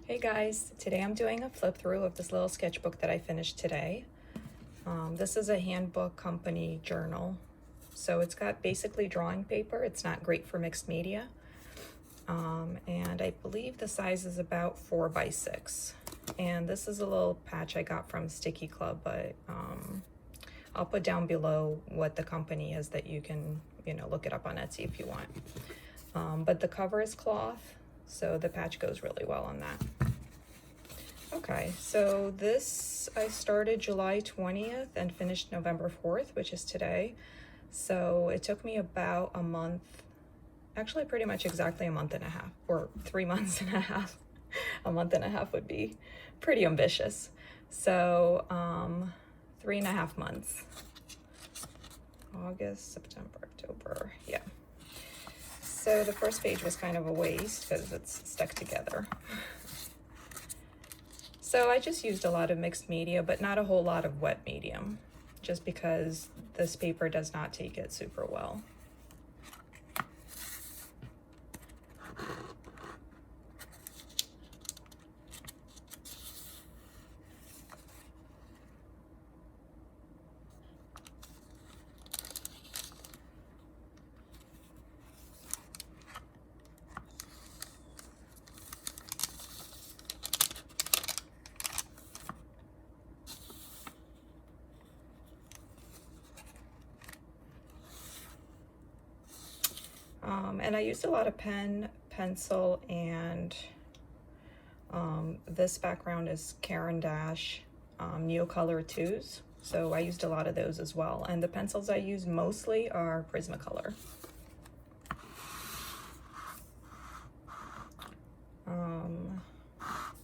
Hey guys, today I'm doing a flip through of this little sketchbook that I finished today. This is a handbook company journal. So it's got basically drawing paper. It's not great for mixed media. And I believe the size is about 4 by 6. And this is a little patch I got from Sticky Club, but I'll put down below what the company is that you can, look it up on Etsy if you want. But the cover is cloth, so the patch goes really well on that. Okay, so this I started July 20th and finished November 4th, which is today. So it took me about a month, actually pretty much exactly a month and a half, or 3 months and a half. A month and a half would be pretty ambitious. So 3.5 months. August, September, October, yeah. So the first page was kind of a waste because it's stuck together. So I just used a lot of mixed media, but not a whole lot of wet medium, just because this paper does not take it super well. And I used a lot of pen, pencil, and this background is Caran neocolor 2s. So I used a lot of those as well. And the pencils I use mostly are Prismacolor.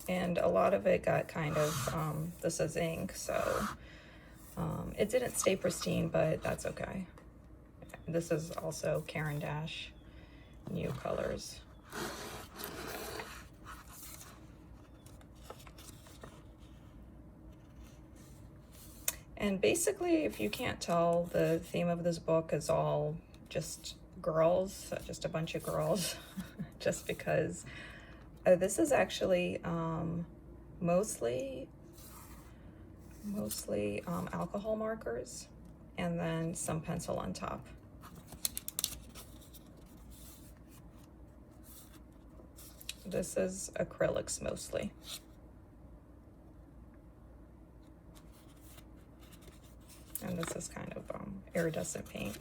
And a lot of it got kind of, this is ink, so it didn't stay pristine, but that's okay. This is also Caran New Colors. And basically, if you can't tell, the theme of this book is all just girls, just a bunch of girls, just because this is actually mostly alcohol markers and then some pencil on top. This is acrylics mostly. And this is kind of iridescent paint.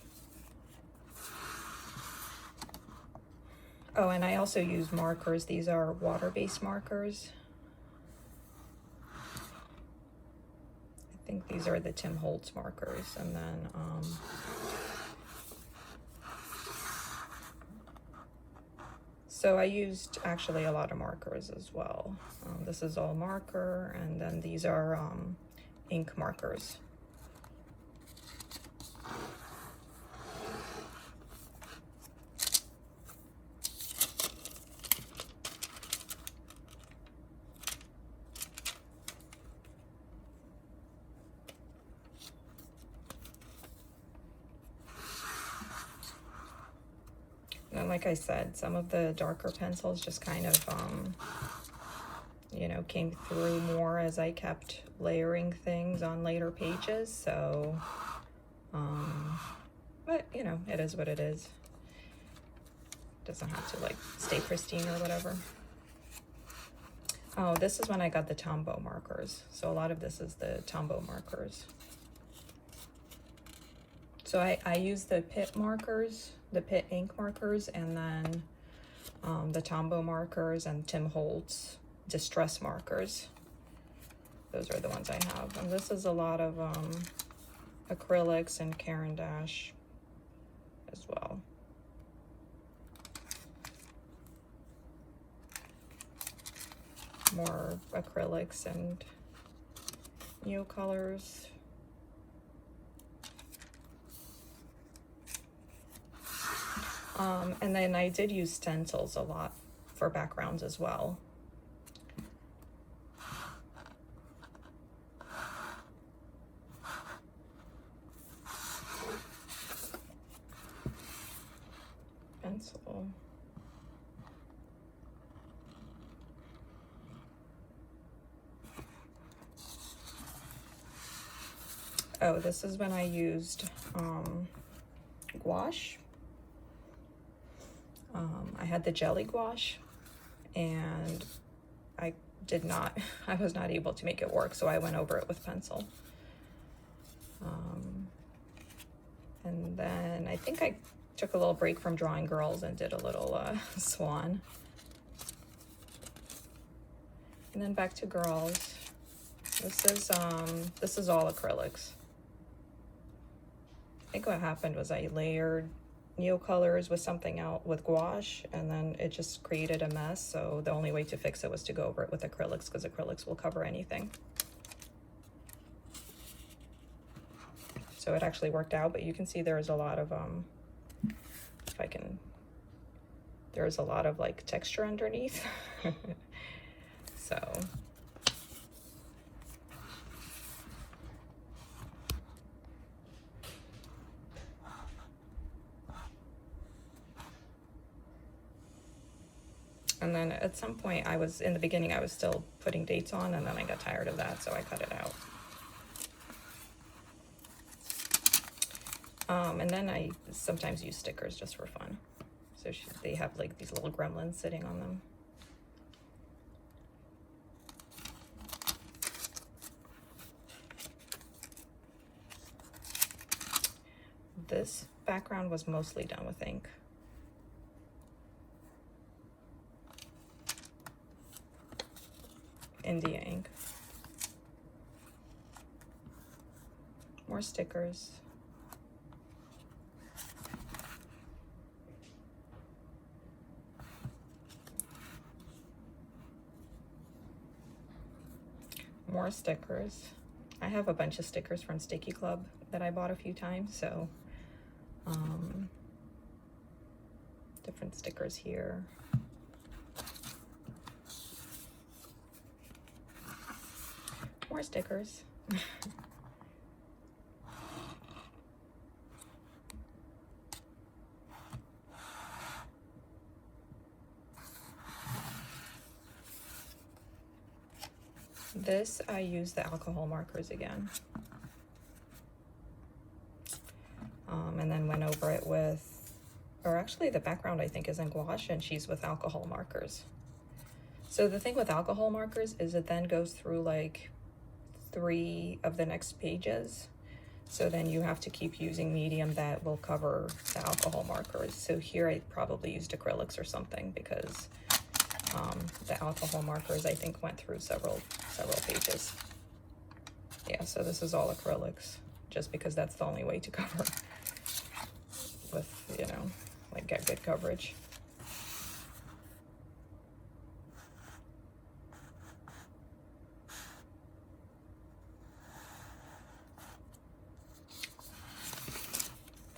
Oh, and I also use markers. These are water-based markers. I think these are the Holtz markers. And then so I used actually a lot of markers as well. This is all marker, and then these are ink markers. And like I said, some of the darker pencils just kind of, came through more as I kept layering things on later pages. So, but it is what it is. Doesn't have to stay pristine or whatever. Oh, this is when I got the Tombow markers. So a lot of this is the Tombow markers. So I use the Pitt markers, the Pitt ink markers, and then the Tombow markers and Tim Holtz distress markers. Those are the ones I have. And this is a lot of acrylics and Caran as well. More acrylics and neocolors. And then I did use stencils a lot for backgrounds as well. Pencil. Oh, this is when I used gouache. I had the jelly gouache, and I was not able to make it work, so I went over it with pencil. And then I think I took a little break from drawing girls and did a little swan. And then back to girls. This is all acrylics. I think what happened was I layered neocolors with something else, with gouache, and then it just created a mess. So the only way to fix it was to go over it with acrylics, because acrylics will cover anything. So it actually worked out, but you can see there's a lot of there's a lot of like texture underneath. So and then at some point in the beginning I was still putting dates on, and then I got tired of that, so I cut it out. And then I sometimes use stickers just for fun. So they have like these little gremlins sitting on them. This background was mostly done with ink. India ink. More stickers. More stickers. I have a bunch of stickers from Sticky Club that I bought a few times, so different stickers here. More stickers. This, I use the alcohol markers again. And then went over it with, or actually the background I think is in gouache, and she's with alcohol markers. So the thing with alcohol markers is it then goes through like 3 of the next pages. So then you have to keep using medium that will cover the alcohol markers. So here I probably used acrylics or something, because the alcohol markers I think went through several pages. Yeah, so this is all acrylics, just because that's the only way to cover with, you know, like get good coverage.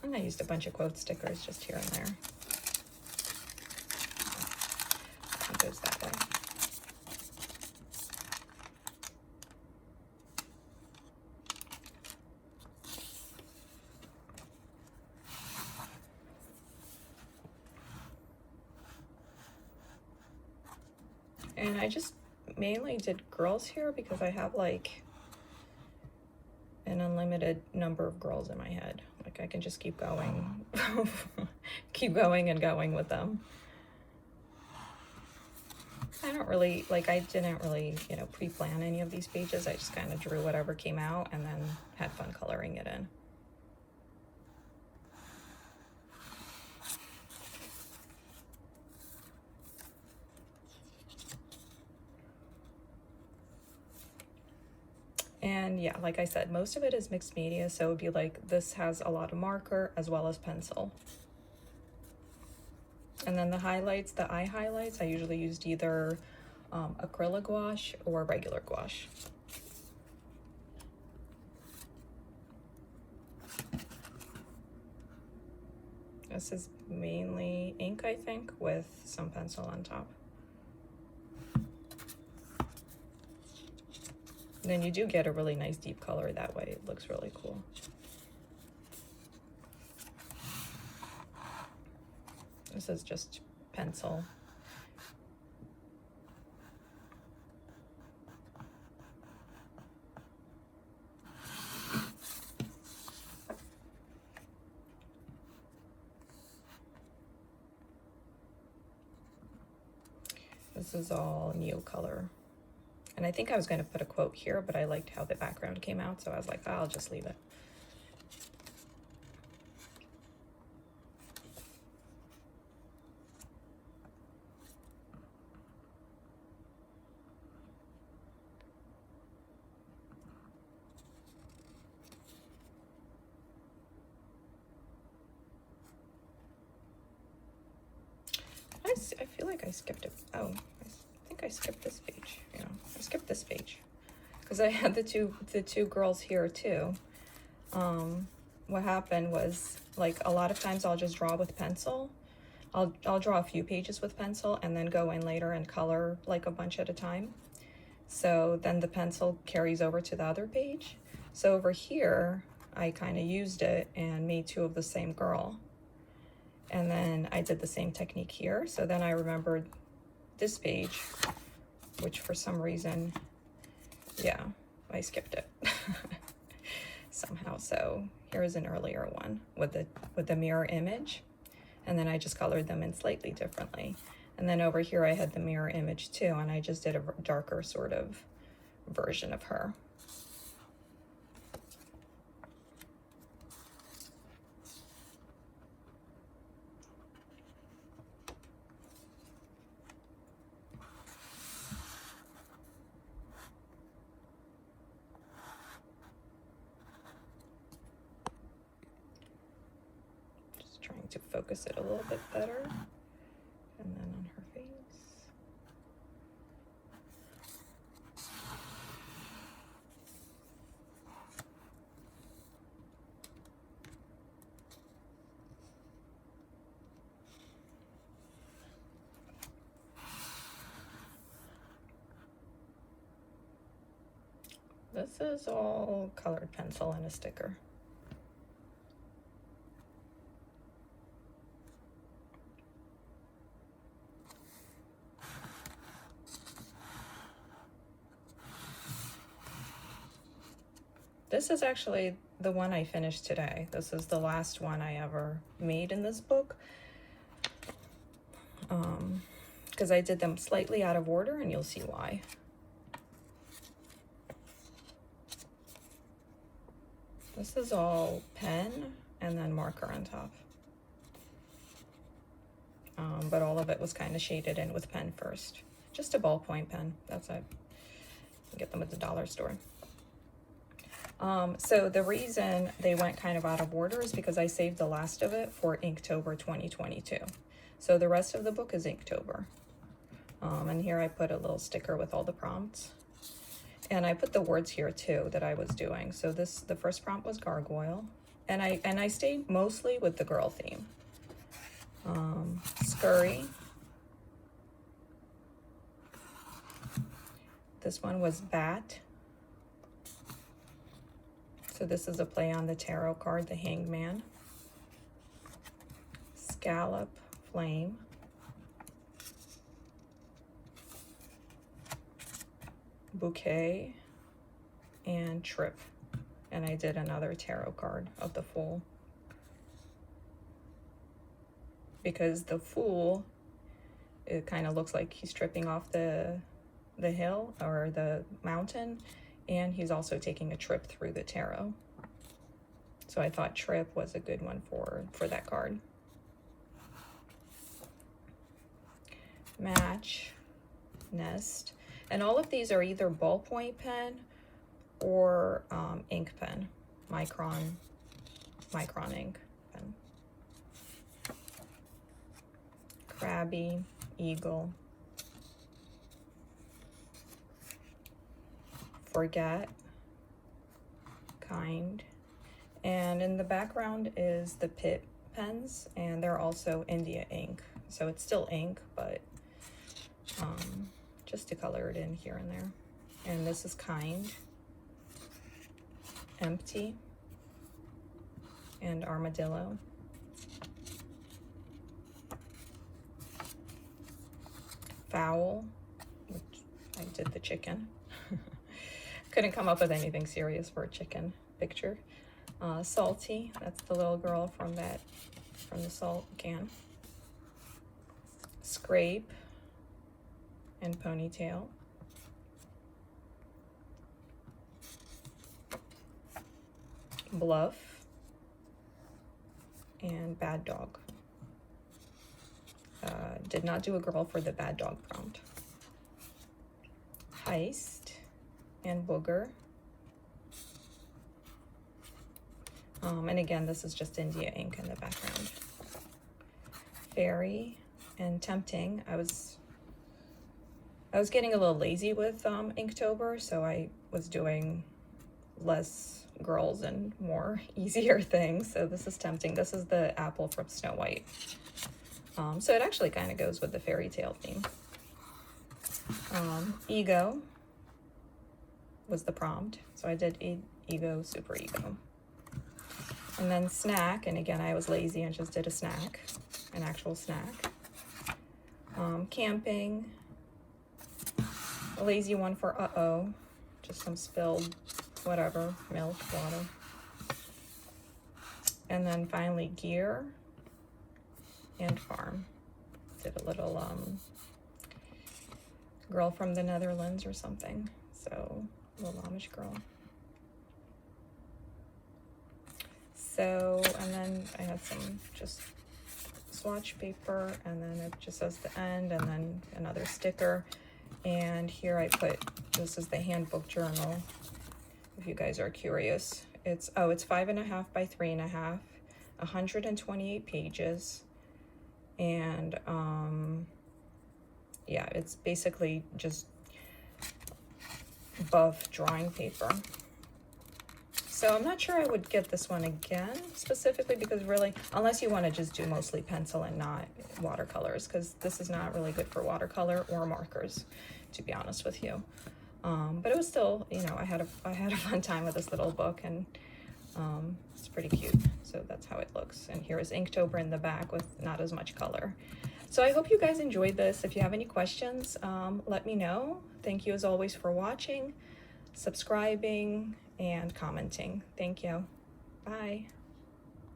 And I used a bunch of quote stickers just here and there. It goes that way. And I just mainly did girls here because I have like an unlimited number of girls in my head. Like I can just keep going, keep going and going with them. I don't really, like I didn't really, you know, pre-plan any of these pages. I just kind of drew whatever came out and then had fun coloring it in. And yeah, like I said, most of it is mixed media, so it would be like this has a lot of marker as well as pencil. And then the highlights, the eye highlights, I usually used either acrylic gouache or regular gouache. This is mainly ink, I think, with some pencil on top. And then you do get a really nice deep color that way. It looks really cool. This is just pencil. This is all neocolor. And I think I was going to put a quote here, but I liked how the background came out, so I was like, oh, I'll just leave it. I feel like I skipped it. Oh, I think I skipped this page. Yeah, I skipped this page because I had the two girls here too. What happened was, like, a lot of times I'll just draw with pencil. I'll draw a few pages with pencil and then go in later and color like a bunch at a time. So then the pencil carries over to the other page. So over here, I kind of used it and made two of the same girl. And then I did the same technique here. So then I remembered this page, which for some reason, yeah, I skipped it somehow. So here's an earlier one with the mirror image. And then I just colored them in slightly differently. And then over here I had the mirror image too, and I just did a darker sort of version of her. Trying to focus it a little bit better, and then on her face. This is all colored pencil and a sticker. This is actually the one I finished today. This is the last one I ever made in this book. Because I did them slightly out of order, and you'll see why. This is all pen and then marker on top. But all of it was kind of shaded in with pen first. Just a ballpoint pen, that's it. You get them at the dollar store. So the reason they went kind of out of order is because I saved the last of it for Inktober 2022. So the rest of the book is Inktober. And here I put a little sticker with all the prompts. And I put the words here too that I was doing. So the first prompt was gargoyle. And I stayed mostly with the girl theme. Scurry. This one was bat. So this is a play on the tarot card, the Hanged Man. Scallop, flame. Bouquet, and trip. And I did another tarot card of the Fool. Because the Fool, it kind of looks like he's tripping off the hill or the mountain. And he's also taking a trip through the tarot. So I thought trip was a good one for that card. Match, nest. And all of these are either ballpoint pen or ink pen, micron ink pen. Crabby, eagle. Forget, kind. And in the background is the Pitt pens, and they're also India ink. So it's still ink, but just to color it in here and there. And this is kind, empty, and armadillo. Fowl, which I did the chicken. Couldn't come up with anything serious for a chicken picture. Salty, that's the little girl from the salt can. Scrape, and Ponytail. Bluff and Bad Dog. Did not do a girl for the Bad Dog prompt. Heist and Booger. And again, this is just India ink in the background. Fairy and Tempting. I was getting a little lazy with Inktober, so I was doing less girls and more easier things. So this is Tempting. This is the apple from Snow White. So it actually kind of goes with the fairy tale theme. Ego was the prompt. So I did Ego, Super Ego. And then Snack, and again, I was lazy and just did a snack, an actual snack. Camping, a lazy one for uh-oh, just some spilled whatever, milk, water. And then finally Gear and Farm. Did a little girl from the Netherlands or something, so a little Amish girl. So, and then I had some just swatch paper, and then it just says the end, and then another sticker. And here I put, this is the handbook journal, if you guys are curious. It's 5.5 by 3.5, 128 pages. And yeah, it's basically just buff drawing paper. So I'm not sure I would get this one again specifically, because really, unless you want to just do mostly pencil and not watercolors, because this is not really good for watercolor or markers, to be honest with you. But it was still, you know, I had a fun time with this little book, and it's pretty cute. So that's how it looks. And here is Inktober in the back with not as much color. So I hope you guys enjoyed this. If you have any questions, let me know. Thank you as always for watching, subscribing, and commenting. Thank you. Bye.